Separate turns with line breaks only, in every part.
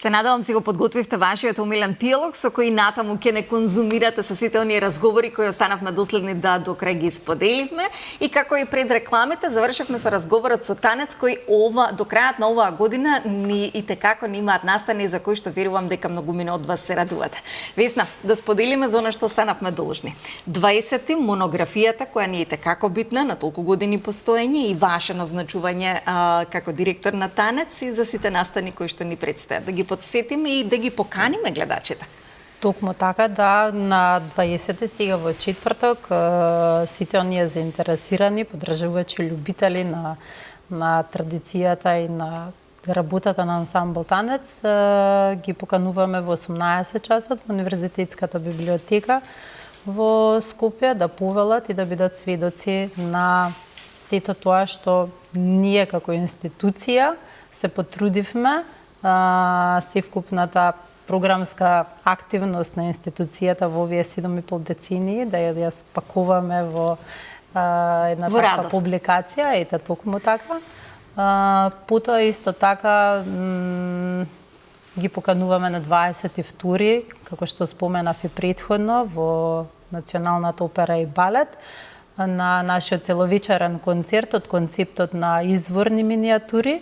Се надевам си го подготвивте вашиот омилен пиелог со кој натаму ќе не конзумирате со сите оние разговори кои останавме доследни да до крај ги споделивме. И како и пред рекламите, завршивме со разговорот со Танец кој до крајот на оваа година ни и текако ни имаат настани за кои што верувам дека многумина од вас се радувате. Весна, да споделиме за она што останавме должни. 20 монографијата која ни е текако битна на толку години постоење и ваше назначување како директор на Танец и за сите настани кои што ни предстојат. Да ги подсетиме и да ги поканиме гледачите.
Токму така, да, на 20 сега во четврток сите оние заинтересирани поддржувачи, љубители на традицијата и на работата на ансамбл Танец ги покануваме во 18 часот во Универзитетската библиотека во Скопје да повелат и да бидат сведоци на сето тоа што ние како институција се потрудивме севкупната програмска активност на институцијата во овие 7,5 децении да ја спакуваме во една таква публикација, ете токму така. Потоа исто така ги покануваме на 22, како што споменав и претходно, во Националната опера и балет, на нашиот целовечерен концерт од концептот на изворни минијатури.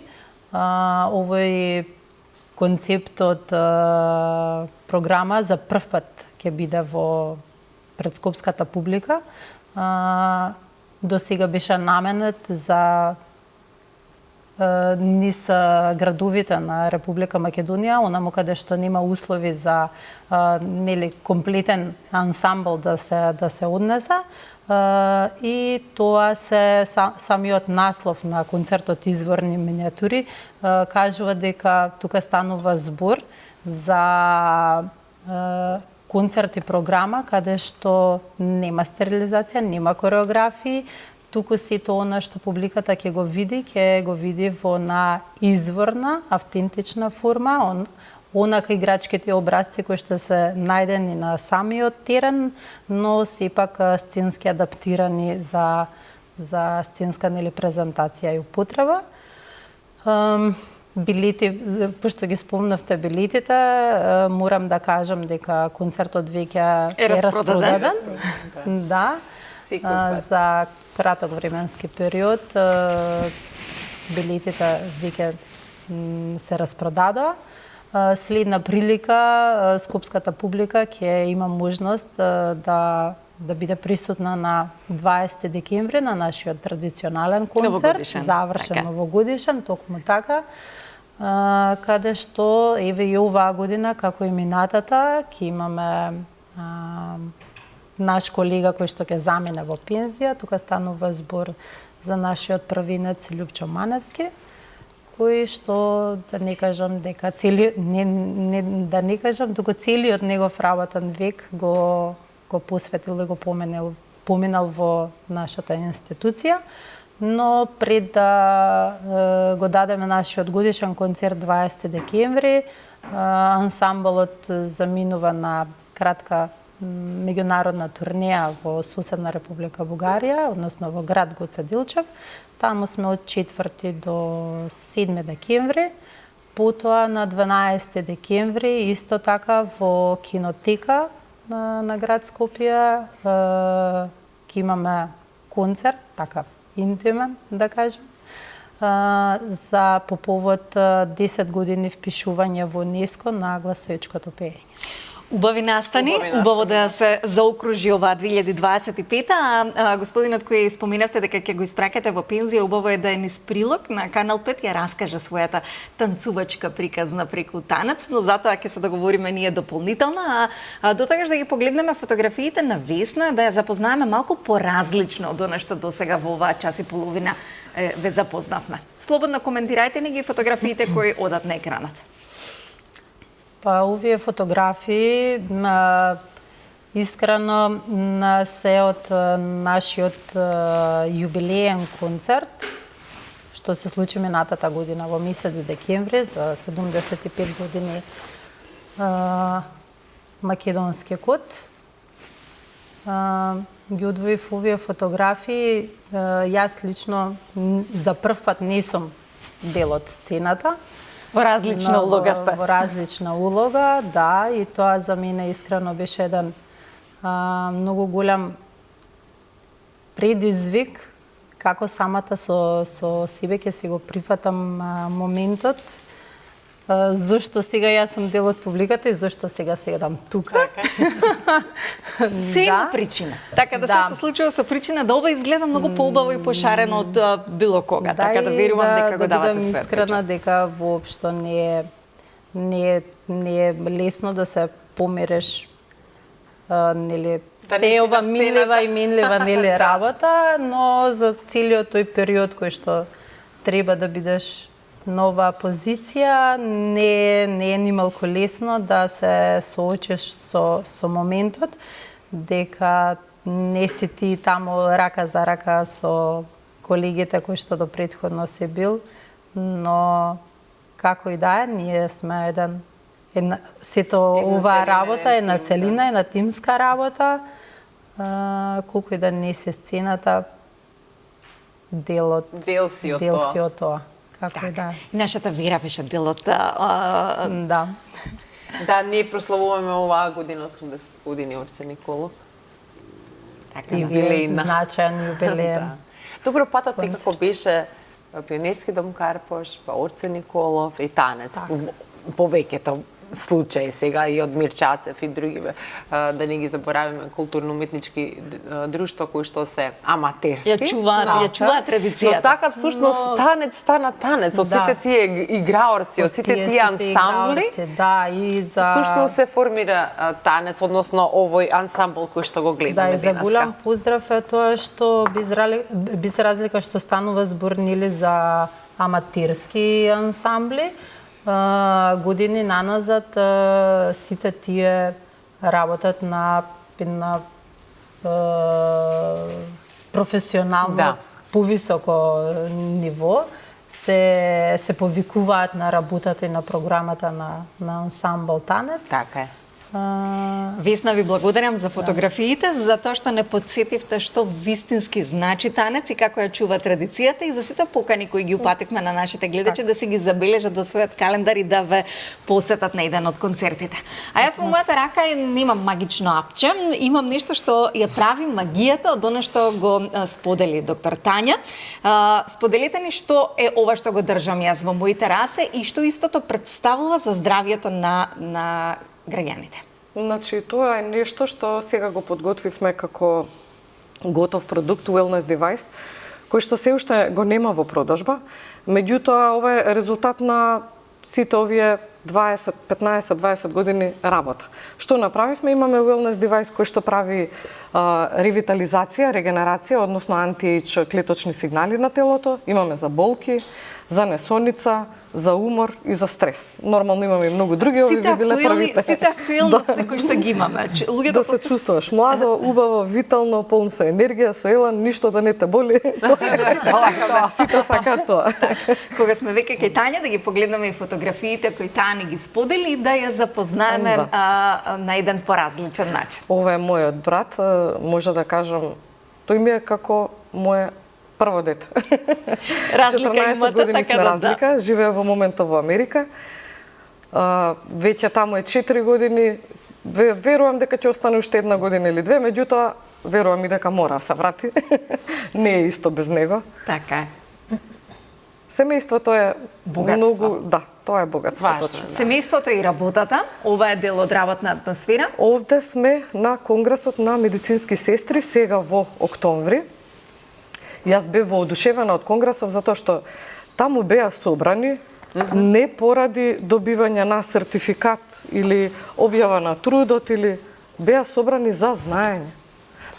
Овој концептот програма за прв пат ќе биде во пред скопската публика. До сега беше наменет за низ градовите на Република Македонија, онаму каде што нема услови за комплетен ансамбл да се однесе. И тоа се самиот наслов на концертот Изворни минијатури кажува дека тука станува збор за концерт и програма каде што нема стерилизација, нема кореографии, туку сето она што публиката ќе го види во на изворна, автентична форма, онака играчките образци кои што се најдени на самиот терен, но сепак сценски адаптирани за сценска презентација и употреба. Билети, пошто ги спомнавте билетите, морам да кажам дека концертот веќе е распродаден. Да. За краток временски период билетите веќе се распродадоа. Следна прилика, скопската публика ќе има можност да биде присутна на 20 декември на нашиот традиционален концерт, завршен новогодишен, токму така, каде што еве и оваа година, како и минатата, ќе имаме наш колега кој што ќе замине во пензија. Тука станува збор за нашиот првинец Љупчо Маневски, кој што, да не кажам дека туку целиот негов работен век го посветил и го поминал во нашата институција, но пред да го дадеме нашиот годишен концерт 20 декември, ансамблот заминува на кратка меѓународна турнеја во соседна Република Бугарија, односно во град Гоце Делчев. Таму сме од 4 до 7 декември. Потоа на 12 декември исто така во кинотека на град Скопје ќе имаме концерт, така интимен да кажем, за по повод 10 години впишување во УНЕСКО на гласоечкото пеење.
Убави настани, убаво да се заокружи оваа 2025-та, а господинот кој споминавте дека ќе го испракате во пензија, убаво е да е низ прилог на Канал 5 ја раскаже својата танцувачка приказна преку Танец, но затоа ќе се договориме ние дополнително, а дотогаш да ги погледнеме фотографиите на Весна, да ја запознаеме малку поразлично од она што досега во оваа час и половина ве запознавме. Слободно коментирајте ни ги фотографиите кои одат на екранот.
Па, овие фотографии искрено се од нашиот јубилеен концерт, што се случи минатата година во месец декември за 75 години македонски код. Ги одвоив овие фотографии. Јас лично за прв пат не сум дел од сцената.
Во различна улога сте.
Во различна улога, да, и тоа за мене искрено беше еден многу голем предизвик, како самата со себе ќе си го прифатам моментот, зошто сега јас сум дел од публиката и зошто сега седам тука.
Се има причина. Така да се случува со причина да ова изгледа многу поубаво и пошарено од било кога. Така да верувам дека го давате све.
Да, искрена дека воопшто не е лесно да се помереш нели се ова милева и минлива нели работа, но за целиот тој период кој што треба да бидеш нова позиција, не е нималку лесно да се соочиш со моментот, дека не си ти таму рака за рака со колегите кои што до претходно се бил, но како и да е, ние сме сето оваа работа е на целина, е на тимска работа, колку и да не се сцената, дел си од тоа. Како да.
Нашата вера беше дел од
Да.
Да, ние прославуваме оваа година 80 години Орце Николов.
Така, и вие значаен јубилеен.
Добро, патот ти како беше Пионерски дом Карпош, па Орце Николов и танец, повеќето случаи сега и од Мирчацев и други, да не ги заборавиме, културно-уметнички друштва кои што се аматерски.
Ја чуваат традицијата.
Но така всушност танец стана танец од сите тие играорци, од сите тие ансамбли.
Да, и за
всушност се формира танец, односно овој ансамбл кој што го гледаме
денеска. Да, и за голем поздрав е тоа што без разлика што станува збор нели за аматерски ансамбли, години наназад сите тие работат на професионално повисоко ниво, се повикуваат на работата и на програмата на ансамбл танец.
Така е.
Весна, ви благодарам за фотографиите, за тоа што не подсетивте што вистински значи танец и како ја чува традицијата, и за сите покани кои ги упативме на нашите гледачи да си ги забележат во својот календар и да ве посетат на еден од концертите. А јас во мојата рака немам магично апче, имам нешто што ја прави магијата од она што го сподели доктор Тања. Споделете ни што е ова што го држам јас во моите раце и што истото представува за здравјето на граѓаните.
Значи, тоа е нешто што сега го подготвивме како готов продукт, wellness device, кој што се уште го нема во продажба. Меѓутоа, ова е резултат на сите овие 15-20 години работа. Што направивме? Имаме wellness device кој што прави ревитализација, регенерација, односно анти-ейдж клеточни сигнали на телото. Имаме за болки, за несоница, за умор и за стрес. Нормално имаме и многу други, ови би биле првите.
Сите актуелности кои што ги имаме.
Да се чувствуваш младо, убаво, витално, полн со енергија, со елан, ништо да не те боли. Сите сакаат тоа.
Кога сме веќе кај Тања, да ги погледнеме и фотографиите кои Тања ги сподели и да ја запознаеме на еден поразличен начин.
Ова е мојот брат, може да кажам, тој ми е како мој прво дете.
Разлика имате, така да.
Разлика, живее во моментот во Америка. Веќе таму е 4 години. Верувам дека ќе остане уште 1 година или 2, меѓутоа верувам и дека мора да се врати. Не е исто без него.
Така е.
Семејството е
богатство.
Многу, да, тоа е богатство. Точно.
Семејството и работата, ова е дел од работна атмосфера.
Овде сме на Конгресот на медицински сестри сега во октомври. Јас бев воодушевена од Конгресов затоа што таму беа собрани не поради добивање на сертификат или објава на трудот, или беа собрани за знаење.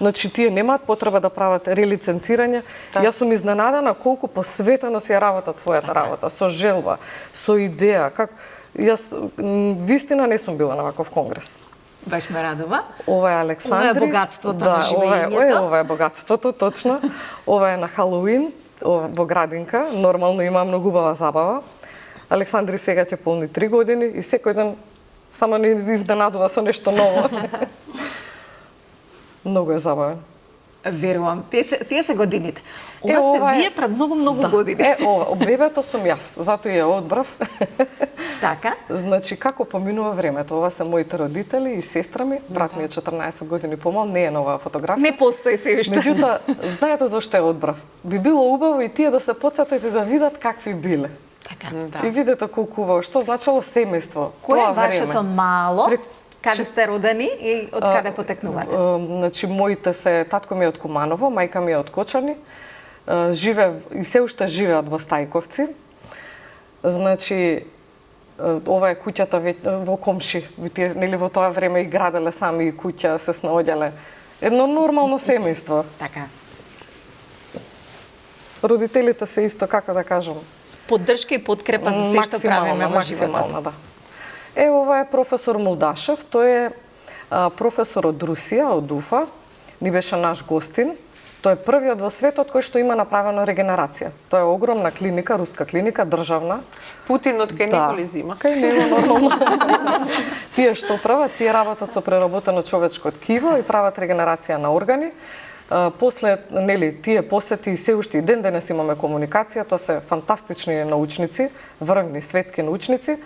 Значи, тие немаат потреба да прават релиценцирање. Јас сум изненадана колку посветено си ја работат својата работа, со желба, со идеја. Јас вистина не сум била на ваков конгрес.
Баш ме радува.
Ова е Александри.
Ова е богатството на живењето.
Ова е богатството, точно. Ова е на Халоуин, во градинка. Нормално има многу убава забава. Александри сега ќе полни 3 години и секој ден само не изненадува со нешто ново. Многу е забавен.
Верувам, тие се годините. Ова сте вие пред многу години.
Бебето сум јас, затоа ја одбрав.
Така?
Значи, како поминува времето? Ова се моите родители и сестра ми. Брат ми е 14 години помал, не е нова фотографија.
Не постои се уште.
Меѓутоа, знаете зашто ја одбрав? Би било убаво и тие да се потсетат и да видат какви биле.
Така.
И видете колку убаво, што значило семејство.
Кој е вашето мало? Каде сте родени и од каде потекнувате?
Значи, моите се, татко ми е од Куманово, мајка ми е од Кочани. Живе и се уште живеат во Стајковци. Значи, ова е куќата во комши. Тие, нели, во тоа време и граделе сами и куќа, се снаоѓале. Едно нормално семејство.
Така.
Родителите се исто, како да кажам,
поддршка и подкрепа за се што правиме во животот.
Да. Ова е професор Молдашев, тој е професор од Русија, од Уфа. Ни беше наш гостин. Тој е првиот во светот кој што има направено регенерација. Тоа е огромна клиника, руска клиника, државна.
Путин од кај него ли зима?
Кај него нормално. Тие што прават, тие работат со преработено човечко ткиво и прават регенерација на органи. После, нели, тие посети и се уште и ден денес имаме комуникација, тоа се фантастични научници, врвни светски научници.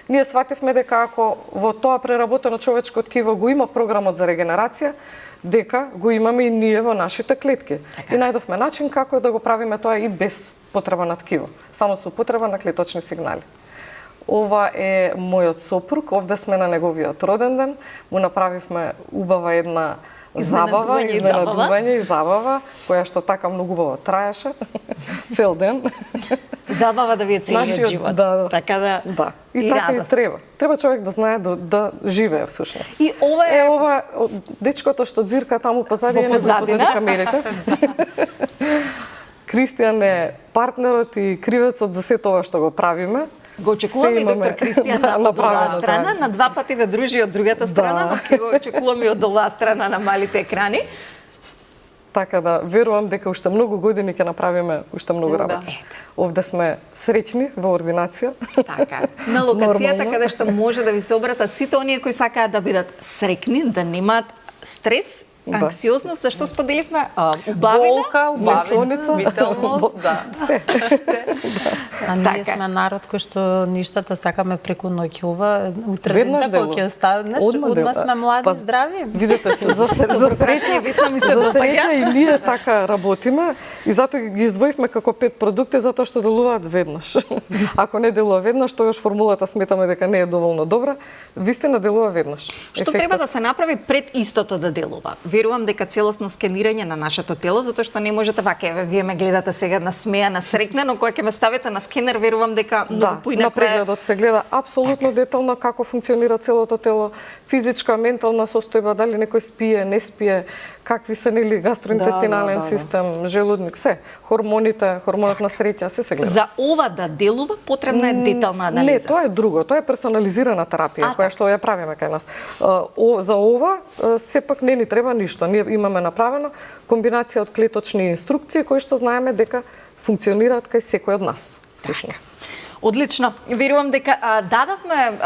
Ние свативме дека ако во тоа преработено човечко ткиво го има програмот за регенерација, дека го имаме и ние во нашите клетки.
Така.
И најдовме начин како да го правиме тоа и без потреба на ткиво, само со потреба на клеточни сигнали. Ова е мојот сопруг, овде сме на неговиот роден ден, му направивме убава една изненадување и забава, која што така многу убаво траеше цел ден.
Забава да ви е целиот живот.
Да.
Така да.
Да. И така радост. И треба. Треба човек да знае да живее всушност.
И ова е
ова дечкото што ѕирка таму позади е позади камерите. Кристијан е партнерот и кривецот за сето ова што го правиме.
Го очекуваме и доктор Кристијан од оваа страна, на два пати ве дружи од другата страна, но ќе го очекуваме и од оваа страна на малите екрани.
Така да, верувам дека уште многу години ќе направиме уште многу работа. Овде сме среќни во ординација.
Така. На локацијата каде што може да ви се обратат сите оние кои сакаат да бидат среќни, да немаат стрес, анксиозност, зашто споделивме убавина,
болка, вителност, да.
А ние сме народ кој што ништата сакаме преку ноќува, утре дента кога ќе станеш, одма сме млади, здрави.
Видете се, за среќа и ние така работиме и затоа ги издвоивме како 5 продукти затоа што делуваат веднаш. Ако не делува веднаш, тогаш формулата сметаме дека не е доволно добра, вистина делува веднаш.
Што треба да се направи пред истото да делува? Верувам дека целосно скенирање на нашето тело, затоа што не можете вака, вие ме гледате сега насмеана, среќна, но кога ќе ме ставите на скенер, верувам дека многу поинаку
на прегледот се гледа апсолутно детално како функционира целото тело, физичка, ментална состојба, дали некој спие, не спие, какви се нели гастроинтестинален систем, желудник, се, хормоните, хормонот на среќа, се гледа.
За ова да делува потребна е детална анализа.
Не, тоа е друго, тоа е персонализирана терапија која што ја правиме кај нас. За ова сепак не ни треба ништо. Ние имаме направено комбинација од клеточни инструкции кои што знаеме дека функционираат кај секој од нас, всушност.
Одлично. Верувам дека дадовме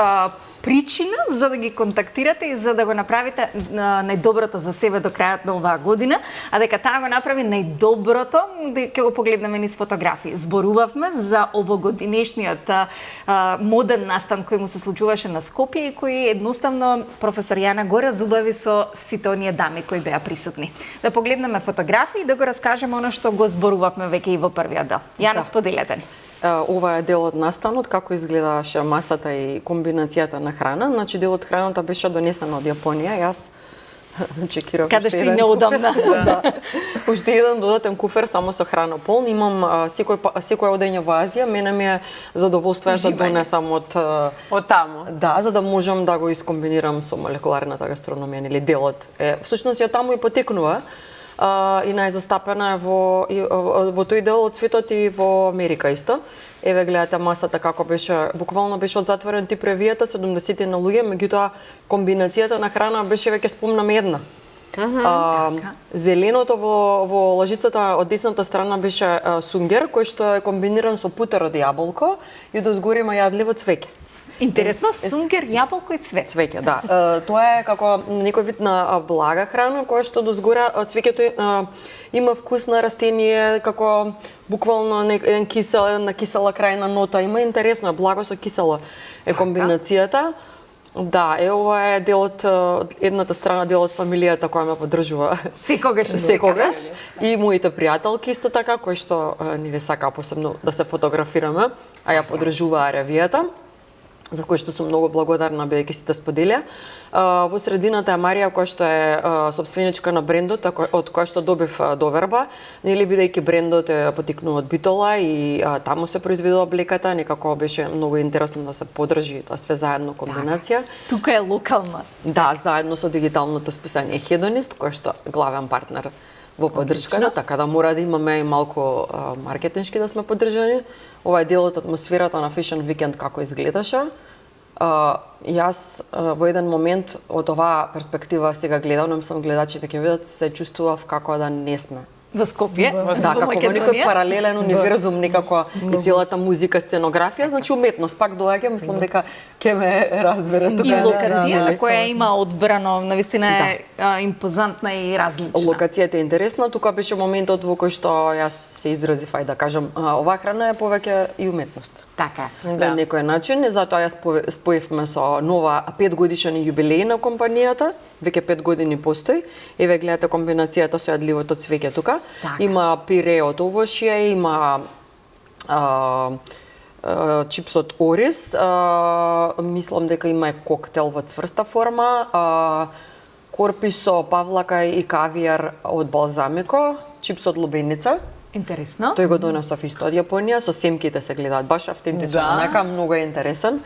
причина за да ги контактирате и за да го направите најдоброто за себе до крајот на оваа година, а дека таа го направи најдоброто, ќе го погледнеме низ фотографии. Зборувавме за овогодинешниот моден настан кој му се случуваше на Скопје и кој едноставно професор Јана го разубави со сите оние дами кои беа присутни. Да погледнеме фотографии и да го раскажеме оно што го зборувавме веќе и во првиот дел. Јана, споделете ни.
Ова е дел од настанот, како изгледаше масата и комбинацијата на храна. Значи, дел од храната беше донесена од Јапонија. Јас чекирав
каде што и неудобна.
Уште еден додатен куфер само со храна полн. Имам секој одење во Азија. Мене ми е задоволство да донесам од
таму.
Да, за да можам да го искомбинирам со молекуларната гастрономија или делот. Всушност ја таму и потекнува. И најзастапена е во тој дел од светот и во Америка исто. Еве гледате масата како беше, буквално беше од затворен тип ревијата, 70 на луѓе, меѓутоа комбинацијата на храна беше веќе спомнам една. Зеленото во лажицата од десната страна беше сунгер, кој што е комбиниран со путер од јаболко и дозгоре има јадливо цвеќе.
Интересно, сунгер, јаболко и цвеќе.
Цвеќе, да. Тоа е како некој вид на блага храна која што дозгора цвеќето има вкус на растение, како буквално еден кисел, една кисела крајна нота. Има интересно, е благо со кисела е комбинацијата. Да, ова е дел од едната страна, дел од фамилијата која ме поддржува секогаш. И моите пријателки исто така, кои што не сакаа посебно да се фотографираме, а ја поддржуваа ревијата, за кој што сум многу благодарна бидејќи сите споделија. Во средината е Марија, која што е собственичка на брендот, од која што добив доверба, нели бидејќи брендот е потикнува од Битола и таму се произведува облеката, некако беше многу интересно да се поддржи тоа све заедно комбинација.
Тука е локална.
Да, заедно со дигиталното списание Hedonist, кој што е главен партнер во поддршката, така да мора да имаме и малку маркетиншки да сме поддржани. Ова е дел од атмосферата на Fashion Weekend како изгледаше. Јас во еден момент од оваа перспектива сега гледам, сам гледачите ќе видат, се чувствував како да не сме
Во Скопје,
да, како во некој паралелен универзум, некако и целата музика, сценографија, значи уметност, пак доаѓа, мислам дека ќе ме разбере.
И локацијата која има одбрано, навистина е импозантна и различна.
Локацијата е интересна, тука беше моментот во кој што јас се изразив, да кажам, оваа храна е повеќе и уметност.
Така.
На некој начин, затоа јас споевме со нова 5 годишен јубилеј на компанијата, веќе 5 години постои. Еве гледате комбинацијата со јадливото цвеќе тука.
Така.
Има пире од овошје, има чипс од ориз, мислам дека има и коктел во цврста форма, корпи со павлака и кавијар од балзамико, чипс од лубеница.
Интересно.
Тој го донесов исто од Јапонија, со семките се гледаат баш автентично, нека многу е интересен.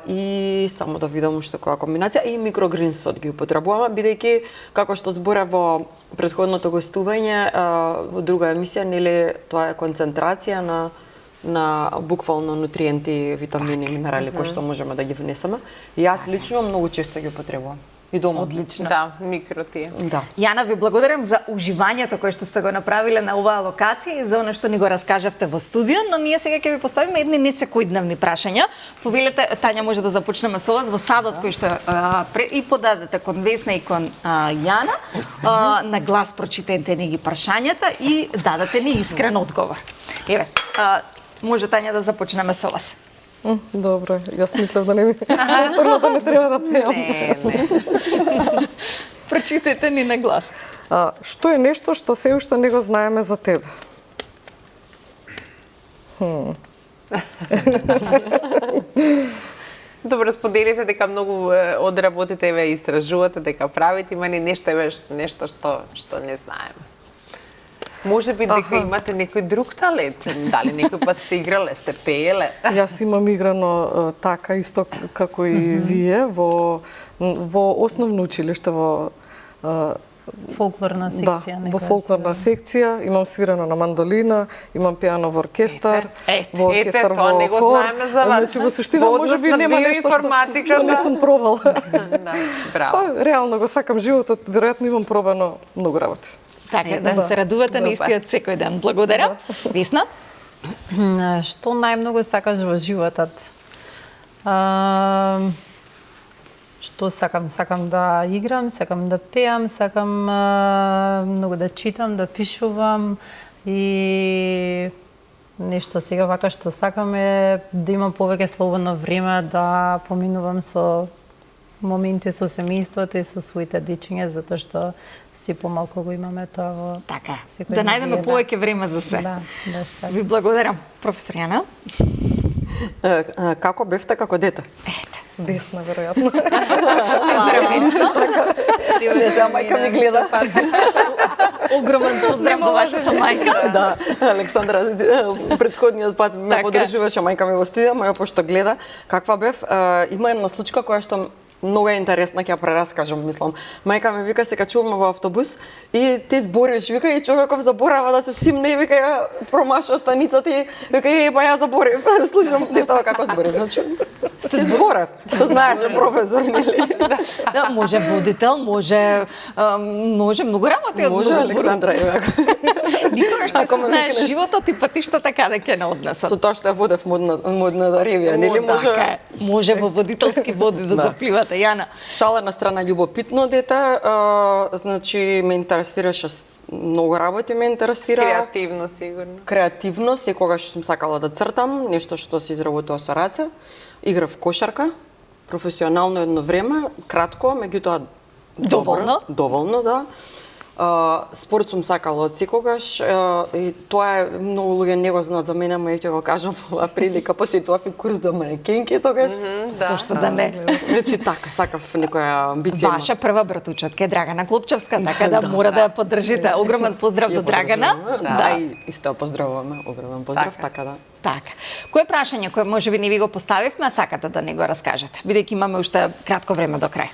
И само да видам уште која комбинација и микрогринсот ги употребуваме, бидејќи како што зборев во претходното гостување во друга емисија, нели тоа е концентрација на буквално нутриенти, витамини, минерали кои што можеме да ги внесеме. И јас лично многу често ги употребувам. И дома.
Одлично.
Да, микроти.
Да.
Јана, ви благодарам за уживањето кое што сте го направиле на оваа локација и за она што ни го раскажавте во студио, но ние сега ќе ви поставиме едни несекојдневни прашања. Повелете, Тања, може да започнеме со вас во садот кој што и подадете кон Весна и кон Јана. На глас прочитете ни ги прашањата и дадете ни искрен одговор. Еве, може Тања да започнеме со вас.
Добро, јас мислев да не ми повторно не треба да пеам.
Не.
Прочитете ни на глас.
Што е нешто што се уште не го знаеме за тебе?
Добро, споделивте дека многу одработите, еве истражувате, дека правите, има ли нешто што не знаеме? Може би дека имате некој друг талент, дали некој пат сте играле, сте пееле?
Јас имам играно така исто како и вие во основно училиште во
фолклорна секција.
Во фолклорна секција, имам свирено на мандолина, имам пеано во оркестар, во оркестар во
не го
хор.
знаеме за вас.
Значи во суштина можеби нема нешто што не сум пробал.
Да, браво.
Реално го сакам животот, веројатно имам пробано многу работи.
Така, да се радувате на истиот секој ден. Благодарам. Весна?
Што најмногу сакаш во животот? Што сакам? Сакам да играм, сакам да пеам, сакам многу да читам, да пишувам и нешто сега вака што сакам е да имам повеќе слободно време да поминувам со моменти со семејството и со своите дечиња, затоа што си помалку го имаме тоа во
така.
секој
Да најдеме
ден.
повеќе време за се.
Да, баш така.
Ви благодарам, професор Јана.
Како бевте како дете?
Бесна, веројатно.
Темпераментно.
Не знам, мајка ми гледа.
Огромен поздрав до вашата мајка.
Да, Александра, претходниот пат ме
Така.
поддржуваше мајка ми во студија, маја пошто гледа каква бев. Има една случка која што многу е интересна, ќе ја прераскажам, мислам. Мајка ми вика, се качуваме во автобус и ти збориш, вика, и човеков заборава да се симне, и вика, ја промашува станицата и вика, па ја заборив. Слушам детава како збори, значи сте зборев. Се знаеше професор, нели?
Да, може водител, може многу работи од
Може,
многу
Александра Ивак.
Никогаш не
Ако
се
ме
знае
викнеш-
животот и патиштата каде ќе не однесат.
Со тоа што ја водев модната ревија, нели може?
Така е. Може во водителски води да
Да.
запливате. Јана,
Шала на страна, љубопитно дете, значи ме интересираше многу работи, ме интересира.
Креативно, сигурно.
Креативно, секогаш сум сакала да цртам, нешто што се изработува со раце. Играв кошарка, професионално едно време, кратко, меѓутоа
Доволно?
Доволно, да. Спорт сум сакала од секогаш и тоа е многу луѓе не го знаат за мене, ама ќе го кажам во оваа прилика, посетував и курс до манекенки тогаш.
зошто да не?
Значи така, сакав некоја амбиција.
Ваша прва братучатка е Драгана Клопчевска, така да мора да ја поддржите. Огромен поздрав до Драгана.
Да, и исто ја поздравуваме, огромен поздрав, така да.
Така. Кое прашање кое можеби не ви го поставивме, а сакате да не го раскажете? Бидејќи имаме уште кратко време до крај.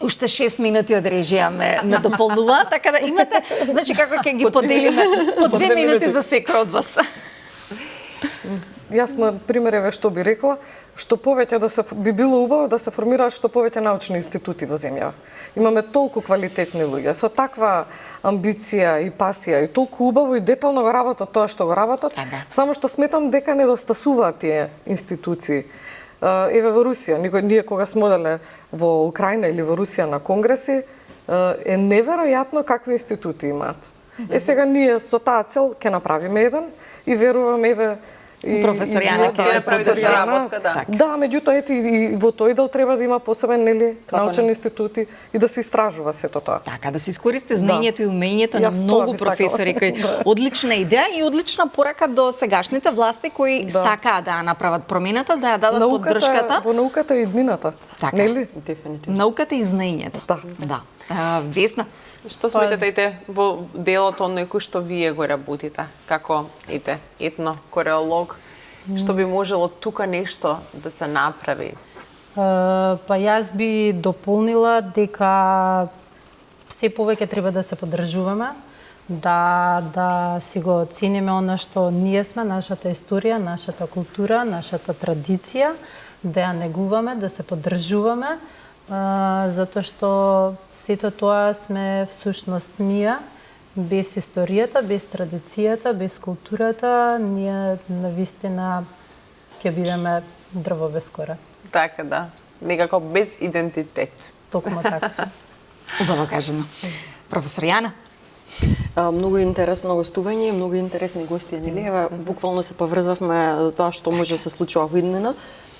Уште 6 минути од режија ме дополнува, така да имате, значи како ќе ги поделиме по 2 минути за секој од вас.
Јас на пример еве што би рекла, што повеќе би било убаво да се формираат што повеќе научни институти во земјава. Имаме толку квалитетни луѓе со таква амбиција и пасија и толку убаво и детално го работат тоа што го работат.
Така.
Само што сметам дека недостасуваат тие институции. Еве во Русија, ние кога сме оделе во Украина или во Русија на конгреси, е неверојатно какви институти имаат. Сега ние со таа цел ќе направиме еден и верувам еве и
Професор Јана ќе
ја прави работка, да.
Да, меѓутоа ето и во тој дел треба да има посебен научен институт и да се истражува сето тоа.
Така, да се искористи знаењето и умењето на
Јас тоа
многу
би сакала.
професори кои одлична идеја и одлична порака до сегашните власти кои сакаат да ја направат промената, да ја дадат поддршката.
Во науката е иднината,
Така.
нели?
Дефинитивно.
Науката и знаењето.
Да.
Весна,
Што сметате во делот оној кој што вие го работите, како етно-кореолог, што би можело тука нешто да се направи?
Па јас би дополнила дека се повеќе треба да се поддржуваме, да си го цениме она што ние сме, нашата историја, нашата култура, нашата традиција, да ја негуваме, да се поддржуваме, затоа што сето тоа сме всушност ние, без историјата, без традицијата, без културата, ние навистина ќе бидеме дрво без кора.
Така да, некако без идентитет.
Токму така.
убаво кажано. Професор Јана,
Многу интересно гостување и многу интересни гости, нели? Еве, буквално се поврзавме до тоа што може да се случува во иднина.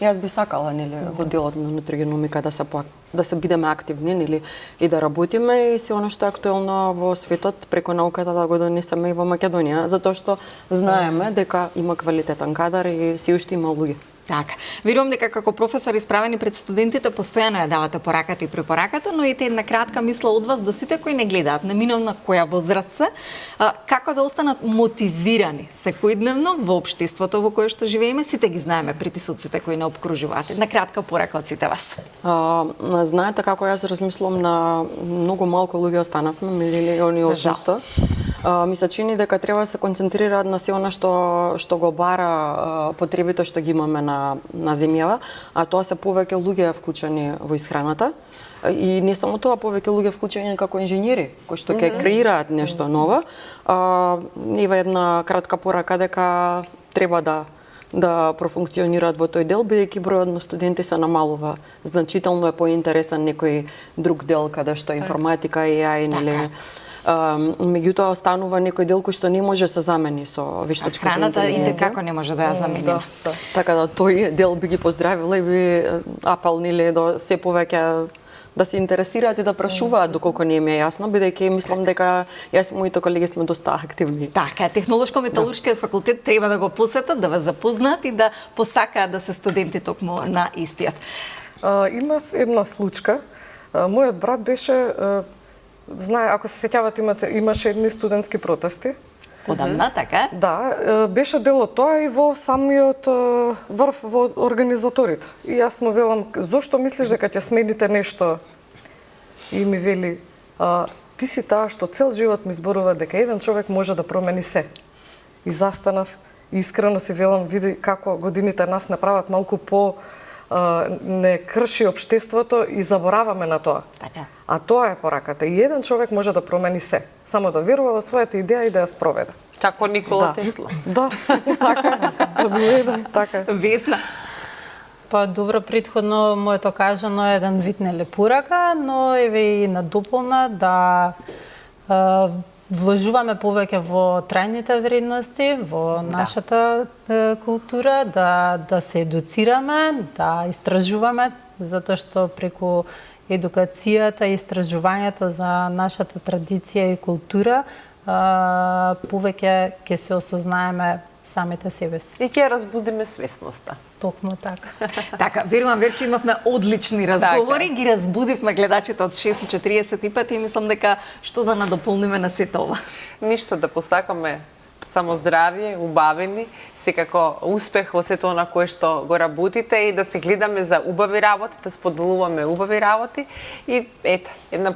Јас би сакала, нели, во делот на нутригеномика да се бидеме активни, нели, и да работиме и се она што е актуелно во светот преку науката да го донесеме и во Македонија, затоа што знаеме дека има квалитетен кадар и се уште има луѓе.
така. Верувам дека како професор исправени пред студентите постојано ја давате пораката и препораката, но и една кратка мисла од вас до сите кои не гледаат, неминувам на која возраст се, како да останат мотивирани секојдневно во општеството во кое што живееме, сите ги знаеме притисоците кои не обкружуваат. Една кратка порака од сите вас.
Знаете како јас размислувам, на многу малку луѓе останавме, милиони
За жал.
800. Ми се чини дека треба да се концентрираат на се она што го бара потребите што ги имаме на земјава, а тоа се повеќе луѓе вклучени во исхраната. И не само тоа, повеќе луѓе вклучени како инженери, кои што ќе креираат нешто ново. Ива една кратка порака дека треба да профункционираат во тој дел, бидејќи бројот на студенти се намалува. Значително е поинтересен некој друг дел, каде што информатика, AI, нели. Меѓутоа останува некој дел кој што не може да се замени со вештачката
Храната и
интелигенција.
како не може да ја замениме.
Така да тој дел би ги поздравила и би апел нели до се повеќе да се интересираат и да прашуваат доколку не им е јасно, бидејќи мислам дека јас и моите колеги сме доста активни.
Така, Технолошко-металуршкиот факултет треба да го посетат, да ве запознаат и да посакаат да се студенти токму на истиот.
Имав една случка. Мојот брат беше, знае, ако се сеќавате, имаше едни студентски протести
одамна, така?
Да, беше дел од тоа и во самиот врв во организаторите. И јас му велам, зошто мислиш дека ќе смените нешто? И ми вели, ти си таа што цел живот ми зборува дека еден човек може да промени се. И застанав, и искрено си велам, види како годините нас направат малку по не крши општеството и забораваме на тоа.
Така.
А тоа е пораката. И еден човек може да промени се. Само да верува во својата идеја и да ја спроведе.
Како Никола
Да.
Тесла.
Да, така. Тоа бил еден, така.
Весна.
Па добро, претходно моето кажано е еден вид нели порака, но еве и надополна да вложуваме повеќе во трајните вредности, во нашата култура, да се едуцираме, да истражуваме, затоа што преку едукацијата и истражувањето за нашата традиција и култура повеќе ќе се осознаеме самите себе си.
И ќе разбудиме свесноста.
Токму така.
Така, верувам, Верче, имавме одлични разговори,
Така.
ги разбудивме гледачите од 6:45 и мислам дека што да надополниме на сето ова.
Ништо, да посакаме само здравје, убавени, секако успех во сето она кое што го работите и да се гледаме за убави работи, да споделуваме убави работи и ете, една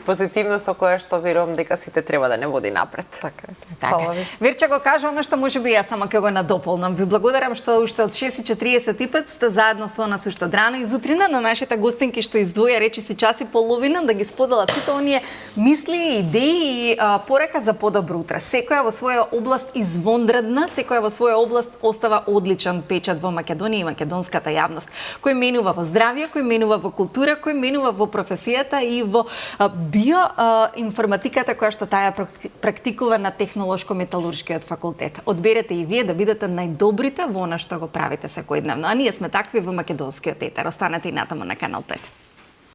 позитивност со која што верувам дека сите треба да не води напред.
Така е.
Така.
Фала ви.
Верче го кажа она што може би јас само ќе го надополнам. Ви благодарам што уште од 6:45 сте заедно со нас уште од рано и зутрина на нашите гостинки што издвоја речиси час и половина да ги споделат сите оние мисли, идеи и порека за подобро утре. Секоја во своја област извонредна, секоја во своја област остава одличен печат во Македонија и македонската јавност, кој менува во здравје, кој менува во култура, кој менува во професијата и во биоинформатиката која што таа практикува на Технолошко-металуршкиот факултет. Одберете и вие да бидете најдобрите во она што го правите секојдневно. А ние сме такви во македонскиот етер. Останете и натаму на Канал 5.